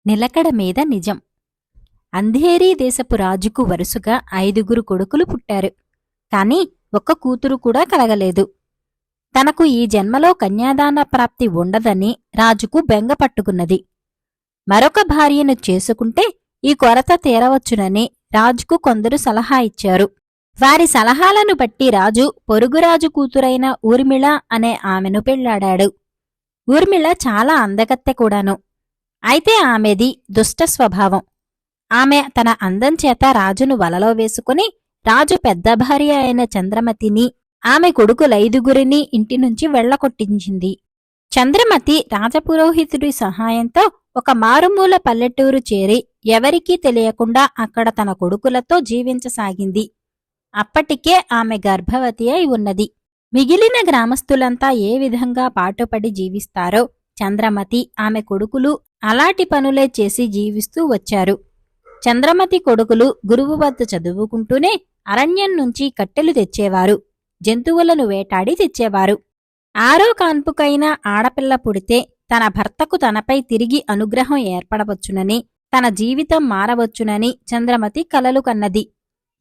నిలకడ మీద నిజం. అంధేరీ దేశపు రాజుకు వరుసగా 5 కొడుకులు పుట్టారు. కాని ఒక్క కూతురు కూడా కలగలేదు. తనకు ఈ జన్మలో కన్యాదాన ప్రాప్తి ఉండదని రాజుకు బెంగ పట్టుకున్నది. మరొక భార్యను చేసుకుంటే ఈ కొరత తీరవచ్చునని రాజుకు కొందరు సలహా ఇచ్చారు. వారి సలహాలను బట్టి రాజు పొరుగురాజు కూతురైన ఊర్మిళ అనే ఆమెను పెళ్లాడాడు. ఊర్మిళ చాలా అందగత్తె కూడాను. అయితే ఆమెది దుష్ట స్వభావం. ఆమె తన అందం చేత రాజును వలలో వేసుకుని రాజు పెద్ద భార్య అయిన చంద్రమతిని, ఆమె కొడుకులైదుగురిని ఇంటినుంచి వెళ్లకొట్టించింది. చంద్రమతి రాజపురోహితుడి సహాయంతో ఒక మారుమూల పల్లెటూరు చేరి ఎవరికీ తెలియకుండా అక్కడ తన కొడుకులతో జీవించసాగింది. అప్పటికే ఆమె గర్భవతి అయి ఉన్నది. మిగిలిన గ్రామస్తులంతా ఏ విధంగా పాటుపడి జీవిస్తారో చంద్రమతి, ఆమె కొడుకులు అలాంటి పనులే చేసి జీవిస్తూ వచ్చారు. చంద్రమతి కొడుకులు గురువు వద్ద చదువుకుంటూనే అరణ్యం నుంచి కట్టెలు తెచ్చేవారు, జంతువులను వేటాడి తెచ్చేవారు. ఆరో కాన్పుకైనా ఆడపిల్ల పుడితే తన భర్తకు తనపై తిరిగి అనుగ్రహం ఏర్పడవచ్చునని, తన జీవితం మారవచ్చునని చంద్రమతి కలలు కన్నది.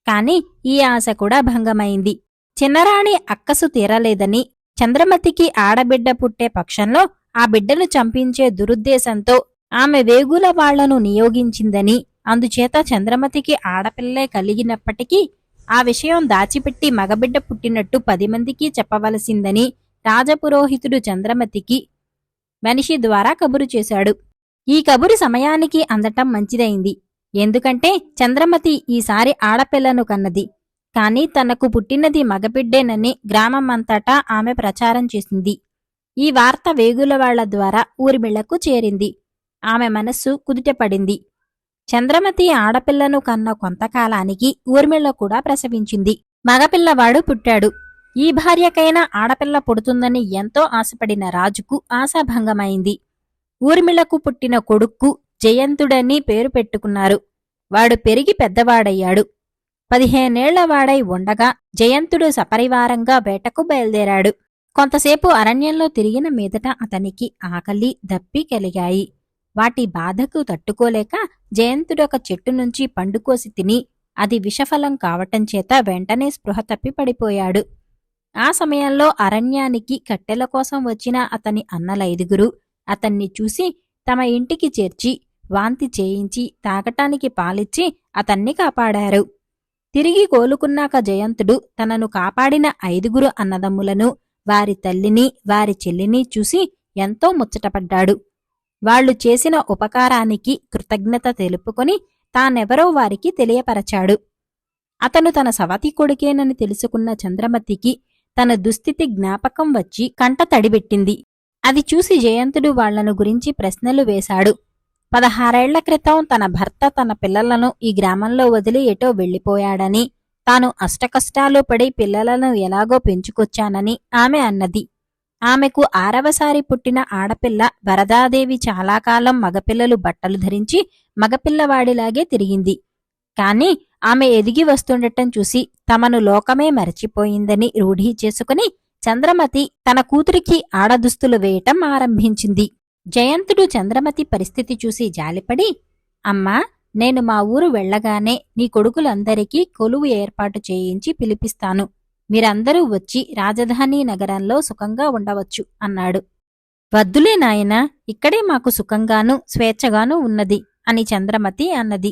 కాని ఈ ఆశ కూడా భంగమైంది. చిన్నరాణి అక్కసు తీరలేదని, చంద్రమతికి ఆడబిడ్డ పుట్టే పక్షంలో ఆ బిడ్డను చంపించే దురుద్దేశంతో ఆమె వేగుల వాళ్లను నియోగించిందని, అందుచేత చంద్రమతికి ఆడపిల్లే కలిగినప్పటికీ ఆ విషయం దాచిపెట్టి మగబిడ్డ పుట్టినట్టు 10 మందికి చెప్పవలసిందని రాజపురోహితుడు చంద్రమతికి మనిషి ద్వారా కబురు చేశాడు. ఈ కబురు సమయానికి అందటం మంచిదైంది. ఎందుకంటే చంద్రమతి ఈసారి ఆడపిల్లను కన్నది. కాని తనకు పుట్టినది మగబిడ్డేనని గ్రామమంతటా ఆమె ప్రచారం చేసింది. ఈ వార్త వేగులవాళ్ల ద్వారా ఊర్మిళకు చేరింది. ఆమె మనస్సు కుదుటపడింది. చంద్రమతి ఆడపిల్లను కన్న కొంతకాలానికి ఊర్మిళ కూడా ప్రసవించింది. మగపిల్లవాడు పుట్టాడు. ఈ భార్యకైనా ఆడపిల్ల పుడుతుందని ఎంతో ఆశపడిన రాజుకు ఆశాభంగమైంది. ఊర్మిళకు పుట్టిన కొడుక్కు జయంతుడని పేరు పెట్టుకున్నారు. వాడు పెరిగి పెద్దవాడయ్యాడు. 15 ఏళ్లవాడై ఉండగా జయంతుడు సపరివారంగా వేటకు బయలుదేరాడు. కొంతసేపు అరణ్యంలో తిరిగిన మీదట అతనికి ఆకలి, దప్పి కలిగాయి. వాటి బాధకు తట్టుకోలేక జయంతుడొక చెట్టు నుంచి పండుకోసి తిని అది విషఫలం కావటంచేత వెంటనే స్పృహ తప్పి పడిపోయాడు. ఆ సమయంలో అరణ్యానికి కట్టెల కోసం వచ్చిన అతని అన్నలైదుగురు అతన్ని చూసి తమ ఇంటికి చేర్చి వాంతి చేయించి తాగటానికి పాలిచ్చి అతన్ని కాపాడారు. తిరిగి కోలుకున్నాక జయంతుడు తనను కాపాడిన 5 అన్నదమ్ములను, వారి తల్లిని, వారి చెల్లిని చూసి ఎంతో ముచ్చటపడ్డాడు. వాళ్లు చేసిన ఉపకారానికి కృతజ్ఞత తెలుపుకొని తానెవరో వారికి తెలియపరచాడు. అతను తన సవతి కొడుకేనని తెలుసుకున్న చంద్రమతికి తన దుస్థితి జ్ఞాపకం వచ్చి కంట తడిబెట్టింది. అది చూసి జయంతుడు వాళ్లను గురించి ప్రశ్నలు వేశాడు. 16 ఏళ్ల క్రితం తన భర్త తన పిల్లలను ఈ గ్రామంలో వదిలి ఎటో వెళ్లిపోయాడని, తాను అష్టకష్టాలు పడి పిల్లలను ఎలాగో పెంచుకొచ్చానని ఆమె అన్నది. ఆమెకు 6వసారి పుట్టిన ఆడపిల్ల వరదాదేవి చాలా కాలం మగపిల్లలు బట్టలు ధరించి మగపిల్లవాడిలాగే తిరిగింది. కాని ఆమె ఎదిగి వస్తుండటం చూసి తమను లోకమే మరచిపోయిందని రూఢీ చేసుకుని చంద్రమతి తన కూతురికి ఆడదుస్తులు వేయటం ఆరంభించింది. జయంతుడు చంద్రమతి పరిస్థితి చూసి జాలిపడి, అమ్మా, నేను మా ఊరు వెళ్లగానే నీ కొడుకులందరికీ కొలువు ఏర్పాటు చేయించి పిలిపిస్తాను. మీరందరూ వచ్చి రాజధాని నగరంలో సుఖంగా ఉండవచ్చు అన్నాడు. వద్దులే నాయనా, ఇక్కడే మాకు సుఖంగానూ స్వేచ్ఛగానూ ఉన్నది అని చంద్రమతి అన్నది.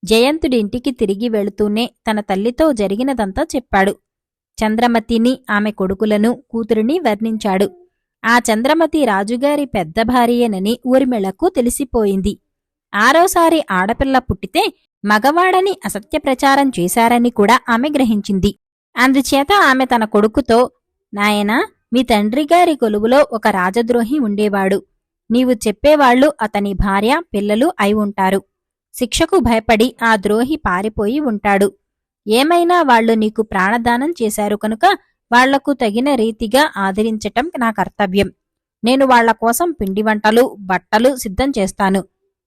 జయంతుడింటికి తిరిగి వెళుతూనే తన తల్లితో జరిగినదంతా చెప్పాడు. చంద్రమతిని, ఆమె కొడుకులను, కూతురిని వర్ణించాడు. ఆ చంద్రమతి రాజుగారి పెద్ద భార్యేనని ఊర్మిళకు తెలిసిపోయింది. 6వసారి ఆడపిల్ల పుట్టితే మగవాడని అసత్య ప్రచారం చేశారని కూడా ఆమె గ్రహించింది. అందుచేత ఆమె తన కొడుకుతో, నాయనా, మీ తండ్రిగారి కొలువులో ఒక రాజద్రోహి ఉండేవాడు. నీవు చెప్పేవాళ్లు అతని భార్య, పిల్లలు అయి ఉంటారు. శిక్షకు భయపడి ఆ ద్రోహి పారిపోయి ఉంటాడు. ఏమైనా వాళ్లు నీకు ప్రాణదానం చేశారు కనుక వాళ్లకు తగిన రీతిగా ఆదరించటం నా కర్తవ్యం. నేను వాళ్ల కోసం పిండి వంటలు, బట్టలు సిద్ధం చేస్తాను.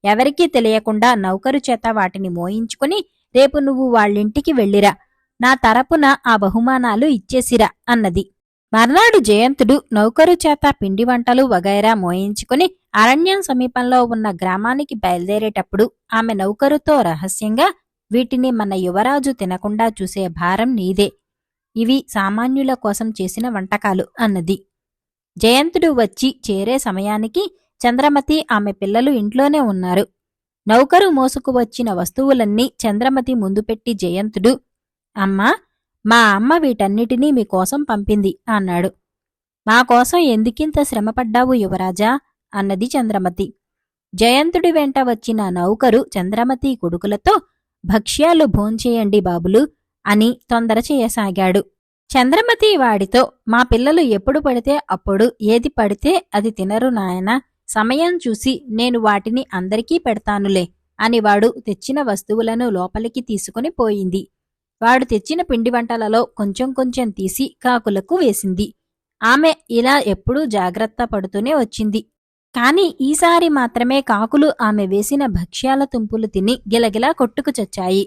ఎవరికీ తెలియకుండా నౌకరు చేత వాటిని మోయించుకుని రేపు నువ్వు వాళ్ళింటికి వెళ్ళిరా. నా తరపున ఆ బహుమానాలు ఇచ్చేసిరా అన్నది. మర్నాడు జయంతుడు నౌకరు చేత పిండి వంటలు వగైరా మోయించుకుని అరణ్యం సమీపంలో ఉన్న గ్రామానికి బయలుదేరేటప్పుడు ఆమె నౌకరుతో రహస్యంగా, వీటిని మన యువరాజు తినకుండా చూసే భారం నీదే. ఇవి సామాన్యుల కోసం చేసిన వంటకాలు అన్నది. జయంతుడు వచ్చి చేరే సమయానికి చంద్రమతి ఆమె పిల్లలు ఇంట్లోనే ఉన్నారు. నౌకరు మోసుకు వచ్చిన వస్తువులన్నీ చంద్రమతి ముందు పెట్టి జయంతుడు, అమ్మా, మా అమ్మ వీటన్నిటినీ మీకోసం పంపింది అన్నాడు. మాకోసం ఎందుకింత శ్రమపడ్డావు యువరాజా అన్నది చంద్రమతి. జయంతుడి వెంట వచ్చిన నౌకరు చంద్రమతి కొడుకులతో, భక్ష్యాలు భోంచేయండి బాబులు అని తొందర చేయసాగాడు. చంద్రమతి వాడితో, మా పిల్లలు ఎప్పుడు పడితే అప్పుడు ఏది పడితే అది తినరు నాయనా, సమయం చూసి నేను వాటిని అందరికీ పెడతానులే అని వాడు తెచ్చిన వస్తువులను లోపలికి తీసుకుని పోయింది. వాడు తెచ్చిన పిండి వంటలలో కొంచెం కొంచెం తీసి కాకులకు వేసింది. ఆమె ఇలా ఎప్పుడూ జాగ్రత్త పడుతూనే వచ్చింది. కాని ఈసారి మాత్రమే కాకులు ఆమె వేసిన భక్ష్యాల తుంపులు తిని గిలగిలా కొట్టుకు చచ్చాయి.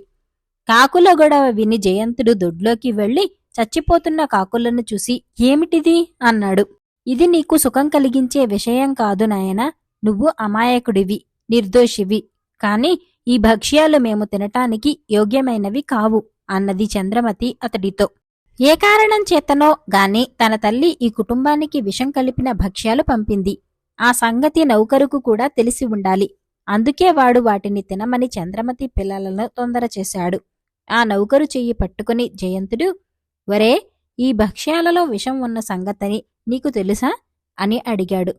కాకుల గొడవ విని జయంతుడు దొడ్లోకి వెళ్లి చచ్చిపోతున్న కాకులను చూసి, ఏమిటిది అన్నాడు. ఇది నీకు సుఖం కలిగించే విషయం కాదు నాయనా, నువ్వు అమాయకుడివి, నిర్దోషివి, కాని ఈ భక్ష్యాలు మేము తినటానికి యోగ్యమైనవి కావు అన్నది చంద్రమతి అతడితో. ఏ కారణం చేతనో గాని తన తల్లి ఈ కుటుంబానికి విషం కలిపిన భక్ష్యాలు పంపింది. ఆ సంగతి నౌకరుకు కూడా తెలిసి ఉండాలి. అందుకే వాడు వాటిని తినమని చంద్రమతి పిల్లలను తొందర చేశాడు. ఆ నౌకరు చెయ్యి పట్టుకుని జయంతుడు, ఒరే, ఈ భక్ష్యాలలో విషం ఉన్న సంగతని నీకు తెలుసా అని అడిగాడు.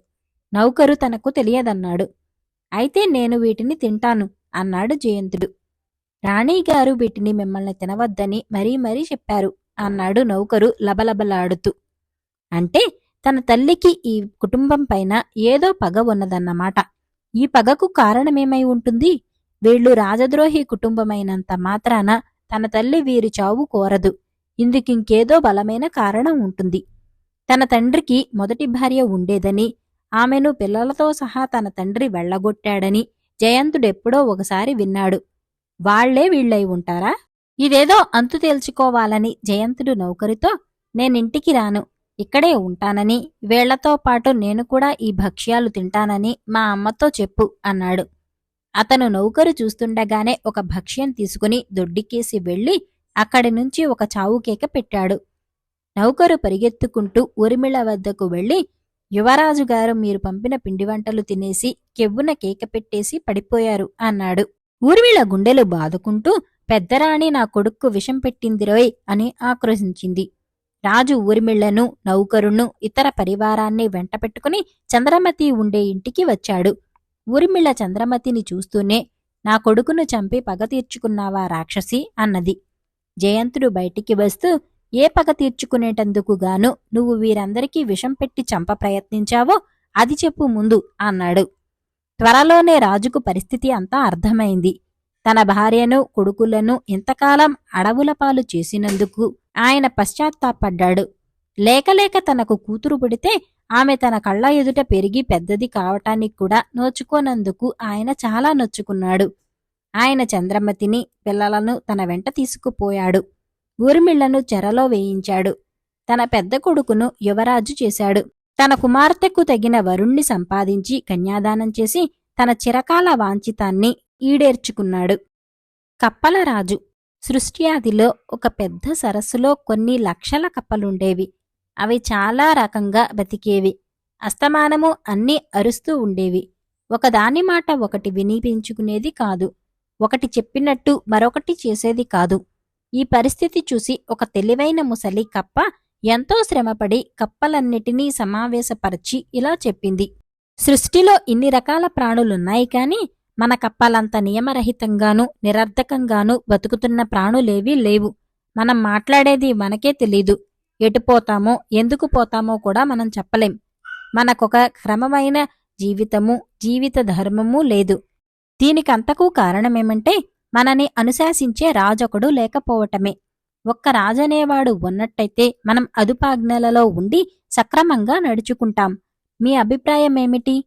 నౌకరు తనకు తెలియదన్నాడు. అయితే నేను వీటిని తింటాను అన్నాడు జయంతుడు. రాణీగారు వీటిని మిమ్మల్ని తినవద్దని మరీ మరీ చెప్పారు అన్నాడు నౌకరు లబలబలాడుతూ. అంటే తన తల్లికి ఈ కుటుంబం పైన ఏదో పగ ఉన్నదన్నమాట. ఈ పగకు కారణమేమై ఉంటుంది? వీళ్లు రాజద్రోహి కుటుంబమైనంత మాత్రాన తన తల్లి వీరి చావు కోరదు. ఇందుకింకేదో బలమైన కారణం ఉంటుంది. తన తండ్రికి మొదటి భార్య ఉండేదని, ఆమెను పిల్లలతో సహా తన తండ్రి వెళ్లగొట్టాడని జయంతుడెప్పుడో ఒకసారి విన్నాడు. వాళ్లే వీళ్లై ఉంటారా? ఇదేదో అంతు తేల్చుకోవాలని జయంతుడు నౌకరితో, నేనింటికి రాను, ఇక్కడే ఉంటానని, వీళ్లతో పాటు నేను కూడా ఈ భక్ష్యాలు తింటానని మా అమ్మతో చెప్పు అన్నాడు. అతను నౌకరు చూస్తుండగానే ఒక భక్ష్యం తీసుకుని దొడ్డికేసి వెళ్లి అక్కడి నుంచి ఒక చావు కేక పెట్టాడు. నౌకరు పరిగెత్తుకుంటూ ఊర్మిళ వద్దకు వెళ్లి, యువరాజుగారు మీరు పంపిన పిండివంటలు తినేసి కెవ్వున కేక పెట్టేసి పడిపోయారు అన్నాడు. ఊర్మిళ గుండెలు బాదుకుంటూ, పెద్దరాణి నా కొడుక్కు విషం పెట్టిందిరోయ్ అని ఆక్రోశించింది. రాజు ఊర్మిళ్లను, నౌకరును, ఇతర పరివారాన్ని వెంటపెట్టుకుని చంద్రమతి ఉండే ఇంటికి వచ్చాడు. ఊర్మిళ చంద్రమతిని చూస్తూనే, నా కొడుకును చంపి పగ తీర్చుకున్నావా రాక్షసి అన్నది. జయంతుడు బయటికి వస్తూ, ఏ పగ తీర్చుకునేటందుకుగాను నువ్వు వీరందరికీ విషం పెట్టి చంప ప్రయత్నించావో అది చెప్పు ముందు అన్నాడు. త్వరలోనే రాజుకు పరిస్థితి అంతా అర్థమైంది. తన భార్యను, కొడుకులను ఇంతకాలం అడవుల పాలు చేసినందుకు ఆయన పశ్చాత్తాపడ్డాడు. లేకలేక తనకు కూతురు పుడితే ఆమె తన కళ్ల ఎదుట పెరిగి పెద్దది కావటానికి కూడా నోచుకోనందుకు ఆయన చాలా నొచ్చుకున్నాడు. ఆయన చంద్రమతిని, పిల్లలను తన వెంట తీసుకుపోయాడు. ఊర్మిళ్లను చెరలో వేయించాడు. తన పెద్ద కొడుకును యువరాజు చేశాడు. తన కుమార్తెకు తగిన వరుణ్ణి సంపాదించి కన్యాదానం చేసి తన చిరకాల వాంఛితాన్ని ఈడేర్చుకున్నాడు. కప్పలరాజు. సృష్ట్యాదిలో ఒక పెద్ద సరస్సులో కొన్ని లక్షల కప్పలుండేవి. అవి చాలా రకంగా బతికేవి. అస్తమానము అన్నీ అరుస్తూ ఉండేవి. ఒకదాని మాట ఒకటి వినిపించుకునేది కాదు. ఒకటి చెప్పినట్టు మరొకటి చేసేది కాదు. ఈ పరిస్థితి చూసి ఒక తెలివైన ముసలి కప్ప ఎంతో శ్రమపడి కప్పలన్నిటినీ సమావేశపరచి ఇలా చెప్పింది. సృష్టిలో ఇన్ని రకాల ప్రాణులున్నాయి కాని మన కప్పలంత నియమరహితంగానూ నిరర్ధకంగానూ బతుకుతున్న ప్రాణులేవీ లేవు. మనం మాట్లాడేది మనకే తెలీదు. ఎటుపోతామో ఎందుకు పోతామో కూడా మనం చెప్పలేం. మనకొక క్రమమైన జీవితము, జీవిత ధర్మమూ లేదు. దీనికంతకూ కారణమేమంటే మనని అనుశాసించే రాజొకడు లేకపోవటమే. ఒక్క రాజనేవాడు ఉన్నట్టయితే మనం అదుపాజ్ఞలలో ఉండి సక్రమంగా నడుచుకుంటాం. మీ అభిప్రాయమేమిటి?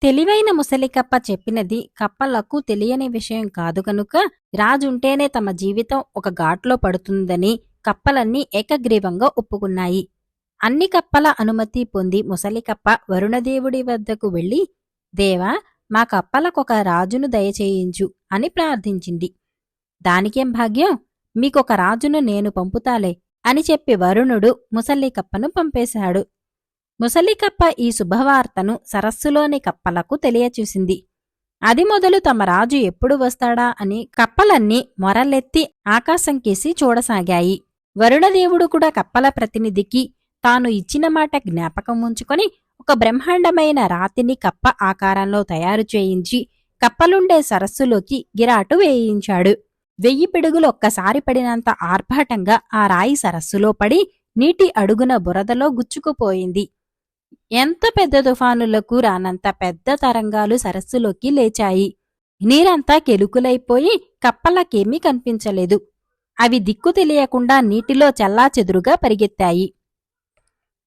తెలివైన ముసలికప్ప చెప్పినది కప్పలకు తెలియని విషయం కాదు కనుక రాజుంటేనే తమ జీవితం ఒక ఘాట్లో పడుతుందని కప్పలన్నీ ఏకగ్రీవంగా ఒప్పుకున్నాయి. అన్ని కప్పల అనుమతి పొంది ముసలికప్ప వరుణదేవుడి వద్దకు వెళ్ళి, దేవా, మా కప్పలకొక రాజును దయచేయించు అని ప్రార్థించింది. దానికేం భాగ్యం, మీకొక రాజును నేను పంపుతాలే అని చెప్పి వరుణుడు ముసలికప్పను పంపేశాడు. ముసలికప్ప ఈ శుభవార్తను సరస్సులోని కప్పలకు తెలియచూసింది. అది మొదలు తమ రాజు ఎప్పుడు వస్తాడా అని కప్పలన్నీ మొరలెత్తి ఆకాశంకేసి చూడసాగాయి. వరుణదేవుడు కూడా కప్పల ప్రతినిధికి తాను ఇచ్చిన మాట జ్ఞాపకం ఉంచుకొని ఒక బ్రహ్మాండమైన రాతిని కప్ప ఆకారంలో తయారు చేయించి కప్పలుండే సరస్సులోకి గిరాటు వేయించాడు. 1000 పిడుగులు ఒక్కసారి పడినంత ఆర్భాటంగా ఆ రాయి సరస్సులో పడి నీటి అడుగున బురదలో గుచ్చుకుపోయింది. ఎంత పెద్ద తుఫానులకు రానంత పెద్ద తరంగాలు సరస్సులోకి లేచాయి. నీరంతా కెలుకులైపోయి కప్పలకేమీ కనిపించలేదు. అవి దిక్కు తెలియకుండా నీటిలో చెల్లాచెదురుగా పరిగెత్తాయి.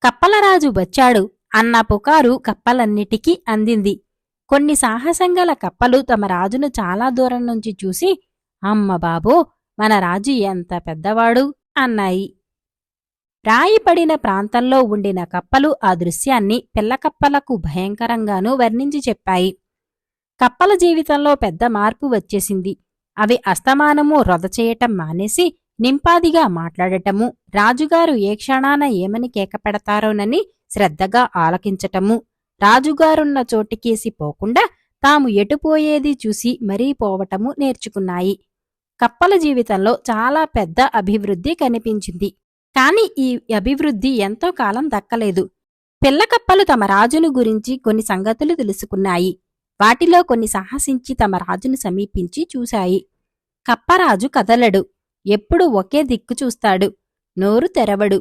కప్పలరాజు వచ్చాడు అన్న పుకారు కప్పలన్నిటికీ అందింది. కొన్ని సాహసంగల కప్పలు తమ రాజును చాలా దూరం నుంచి చూసి, అమ్మ బాబో, మన రాజు ఎంత పెద్దవాడు అన్నాయి. రాయి పడిన ప్రాంతంలో ఉండిన కప్పలు ఆ దృశ్యాన్ని పిల్లకప్పలకు భయంకరంగానూ వర్ణించి చెప్పాయి. కప్పల జీవితంలో పెద్ద మార్పు వచ్చేసింది. అవి అస్తమానమూ రొద చేయటం మానేసి నింపాదిగా మాట్లాడటము, రాజుగారు ఏ క్షణాన ఏమని కేకపెడతారోనని శ్రద్ధగా ఆలకించటము, రాజుగారున్న చోటికేసి పోకుండా తాము ఎటుపోయేది చూసి మరీ పోవటము నేర్చుకున్నాయి. కప్పల జీవితంలో చాలా పెద్ద అభివృద్ధి కనిపించింది. కాని ఈ అభివృద్ధి ఎంతో కాలం దక్కలేదు. పిల్లకప్పలు తమ రాజును గురించి కొన్ని సంగతులు తెలుసుకున్నాయి. వాటిలో కొన్ని సాహసించి తమ రాజును సమీపించి చూశాయి. కప్పరాజు కదలడు, ఎప్పుడూ ఒకే దిక్కు చూస్తాడు, నోరు తెరవడు.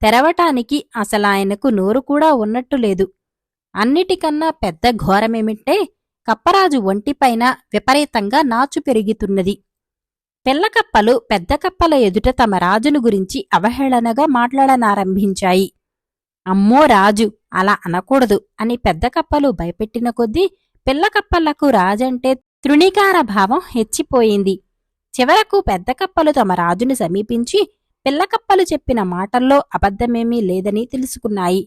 తెరవటానికి అసలాయనకు నోరు కూడా ఉన్నట్టు లేదు. అన్నిటికన్నా పెద్ద ఘోరమేమిటే, కప్పరాజు ఒంటిపైన విపరీతంగా నాచు పెరుగుతున్నది. పిల్లకప్పలు పెద్ద కప్పల ఎదుట తమ రాజును గురించి అవహేళనగా మాట్లాడనారంభించాయి. అమ్మో రాజు, అలా అనకూడదు అని పెద్ద కప్పలు భయపెట్టిన కొద్దీ పిల్లకప్పలకు రాజంటే తృణీకార భావం హెచ్చిపోయింది. చివరకు పెద్ద కప్పలు తమ రాజును సమీపించి పిల్లకప్పలు చెప్పిన మాటల్లో అబద్ధమేమీ లేదని తెలుసుకున్నాయి.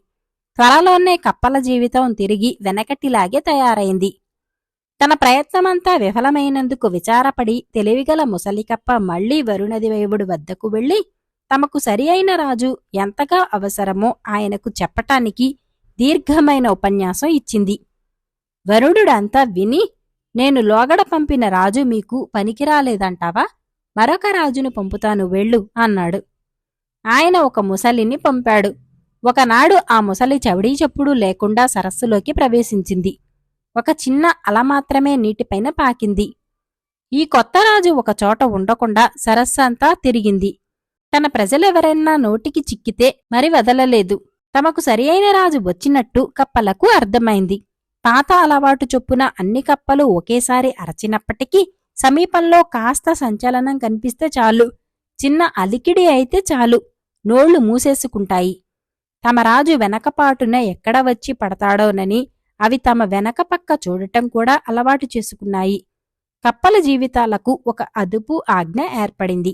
త్వరలోనే కప్పల జీవితం తిరిగి వెనకటిలాగే తయారైంది. తన ప్రయత్నమంతా విఫలమైనందుకు విచారపడి తెలివిగల ముసలికప్ప మళ్లీ వరుణదేవుడి వద్దకు వెళ్లి తమకు సరి అయిన రాజు ఎంతగా అవసరమో ఆయనకు చెప్పటానికి దీర్ఘమైన ఉపన్యాసం ఇచ్చింది. వరుణుడంతా విని, నేను లోగడ పంపిన రాజు మీకు పనికిరాలేదంటావా? మరొక రాజును పంపుతాను వెళ్ళు అన్నాడు. ఆయన ఒక ముసలిని పంపాడు. ఒకనాడు ఆ ముసలి చవడీ చెప్పుడు లేకుండా సరస్సులోకి ప్రవేశించింది. ఒక చిన్న అల మాత్రమే నీటిపైన పాకింది. ఈ కొత్త రాజు ఒకచోట ఉండకుండా సరస్సంతా తిరిగింది. తన ప్రజలెవరైనా నోటికి చిక్కితే మరి వదలలేదు. తమకు సరి అయిన రాజు వచ్చినట్టు కప్పలకు అర్థమైంది. పాత అలవాటు చొప్పున అన్ని కప్పలు ఒకేసారి అరచినప్పటికీ సమీపంలో కాస్త సంచలనం కనిపిస్తే చాలు, చిన్న అలికిడి అయితే చాలు, నోళ్లు మూసేసుకుంటాయి. తమ రాజు వెనకపాటున ఎక్కడ వచ్చి పడతాడోనని అవి తమ వెనక పక్క చూడటం కూడా అలవాటు చేసుకున్నాయి. కప్పల జీవితాలకు ఒక అదుపు ఆజ్ఞ ఏర్పడింది.